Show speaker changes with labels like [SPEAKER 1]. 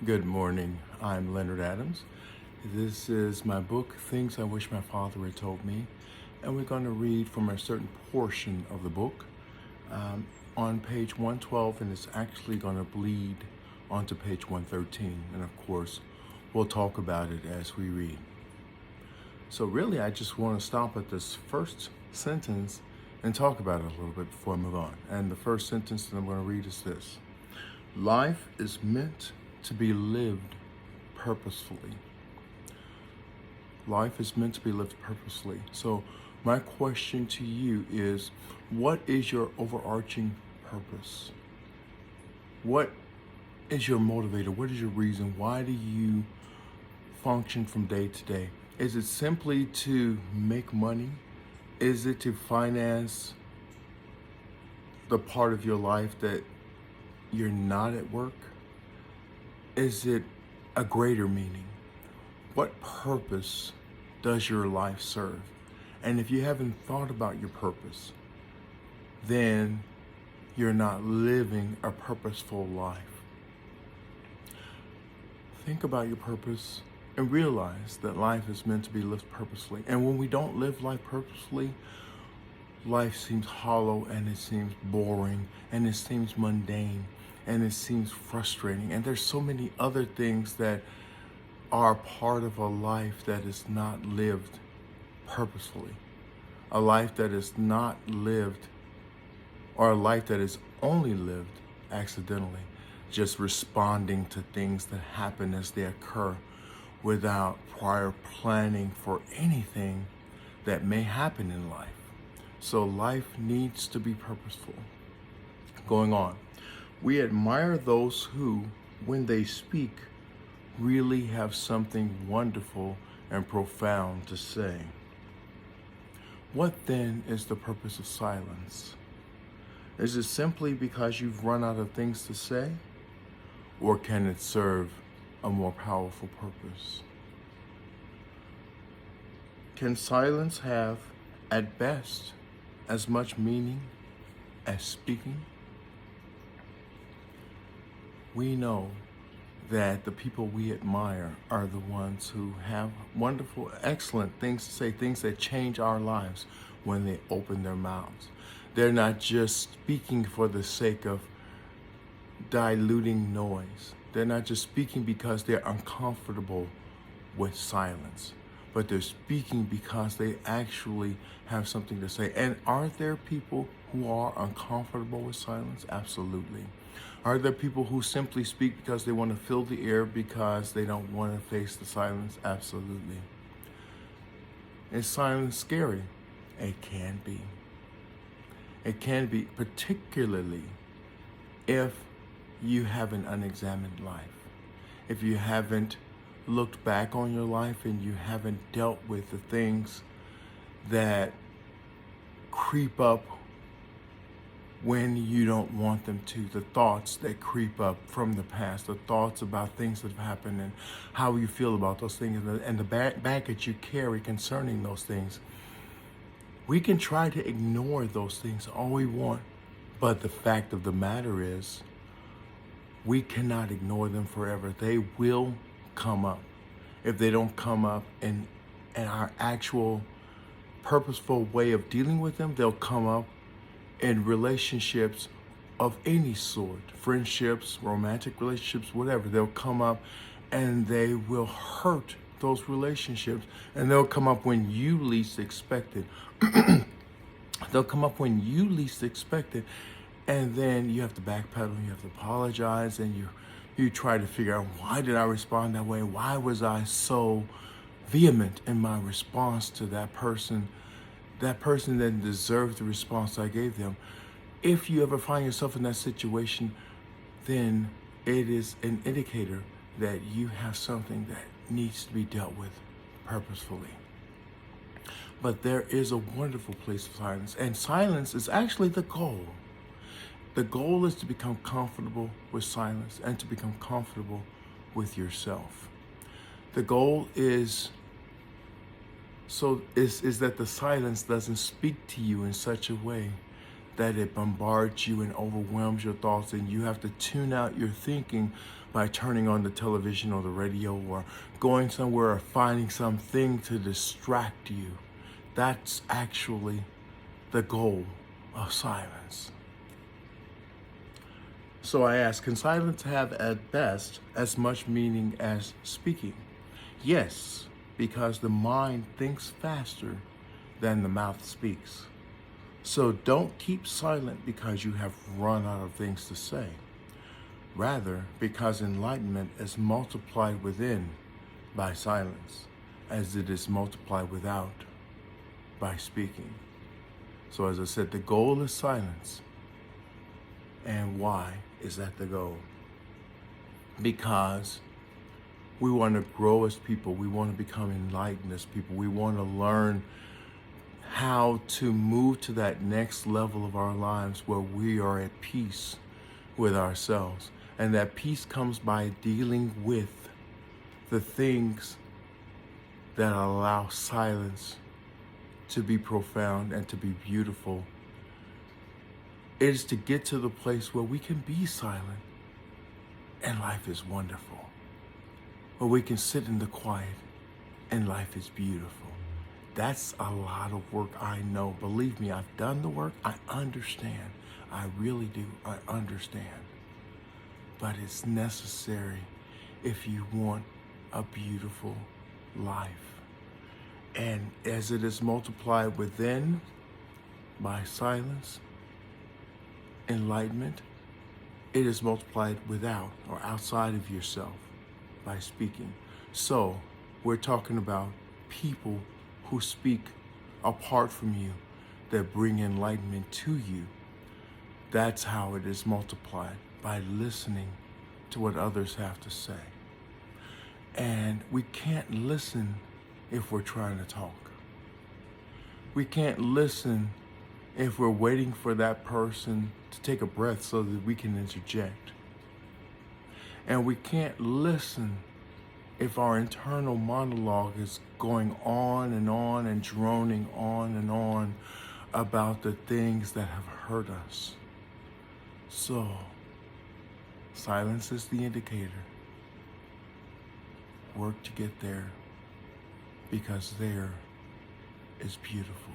[SPEAKER 1] Good morning. I'm Leonard Adams. This is my book, Things I Wish My Father Had Told Me. And we're going to read from a certain portion of the book on page 112, and it's actually going to bleed onto page 113. And of course, we'll talk about it as we read. So really, I just want to stop at this first sentence and talk about it a little bit before I move on. And the first sentence that I'm going to read is this: life is meant to be lived purposefully. Life is meant to be lived purposefully. So my question to you is, what is your overarching purpose? What is your motivator? What is your reason? Why do you function from day to day? Is it simply to make money? Is it to finance the part of your life that you're not at work? Is it a greater meaning? What purpose does your life serve? And if you haven't thought about your purpose, then you're not living a purposeful life. Think about your purpose and realize that life is meant to be lived purposely. And when we don't live life purposefully, life seems hollow, and it seems boring, and it seems mundane, and it seems frustrating. And there's so many other things that are part of a life that is not lived purposefully. A life that is not lived, or a life that is only lived accidentally, just responding to things that happen as they occur without prior planning for anything that may happen in life. So life needs to be purposeful. Going on, we admire those who, when they speak, really have something wonderful and profound to say. What then is the purpose of silence? Is it simply because you've run out of things to say? Or can it serve a more powerful purpose? Can silence have, at best, as much meaning as speaking? We know that the people we admire are the ones who have wonderful, excellent things to say, things that change our lives when they open their mouths. They're not just speaking for the sake of diluting noise. They're not just speaking because they're uncomfortable with silence, but they're speaking because they actually have something to say. And are there people who are uncomfortable with silence? Absolutely. Are there people who simply speak because they want to fill the air because they don't want to face the silence? Absolutely. Is silence scary? It can be. It can be, particularly if you have an unexamined life. If you haven't looked back on your life and you haven't dealt with the things that creep up when you don't want them to, the thoughts that creep up from the past, the thoughts about things that have happened and how you feel about those things, and the baggage you carry concerning those things. We can try to ignore those things all we want, but the fact of the matter is, we cannot ignore them forever. They will come up. If they don't come up in our actual purposeful way of dealing with them, they'll come up in relationships of any sort, friendships, romantic relationships, whatever. They'll come up and they will hurt those relationships, and they'll come up when you least expect it. They'll come up when you least expect it, and then you have to backpedal, you have to apologize, and you try to figure out, why did I respond that way? Why was I so vehement in my response to that person? That person didn't deserve the response I gave them. If you ever find yourself in that situation, then it is an indicator that you have something that needs to be dealt with purposefully. But there is a wonderful place of silence, and silence is actually the goal. The goal is to become comfortable with silence and to become comfortable with yourself. The goal is that the silence doesn't speak to you in such a way that it bombards you and overwhelms your thoughts, and you have to tune out your thinking by turning on the television or the radio or going somewhere or finding something to distract you. That's actually the goal of silence. So I ask, can silence have at best as much meaning as speaking? Yes, because the mind thinks faster than the mouth speaks. So don't keep silent because you have run out of things to say. Rather, because enlightenment is multiplied within by silence, as it is multiplied without by speaking. So as I said, the goal is silence. And why is that the goal? Because we want to grow as people. We want to become enlightened as people. We want to learn how to move to that next level of our lives where we are at peace with ourselves. And that peace comes by dealing with the things that allow silence to be profound and to be beautiful. It is to get to the place where we can be silent and life is wonderful. Where we can sit in the quiet and life is beautiful. That's a lot of work, I know. Believe me, I've done the work. I understand. I really do. I understand. But it's necessary if you want a beautiful life. And as it is multiplied within by silence, enlightenment, it is multiplied without or outside of yourself by speaking. So we're talking about people who speak apart from you that bring enlightenment to you. That's how it is multiplied, by listening to what others have to say. And we can't listen if we're trying to talk. We can't listen if we're waiting for that person to take a breath so that we can interject. And we can't listen if our internal monologue is going on and droning on about the things that have hurt us. So, silence is the indicator. Work to get there, because there is beautiful.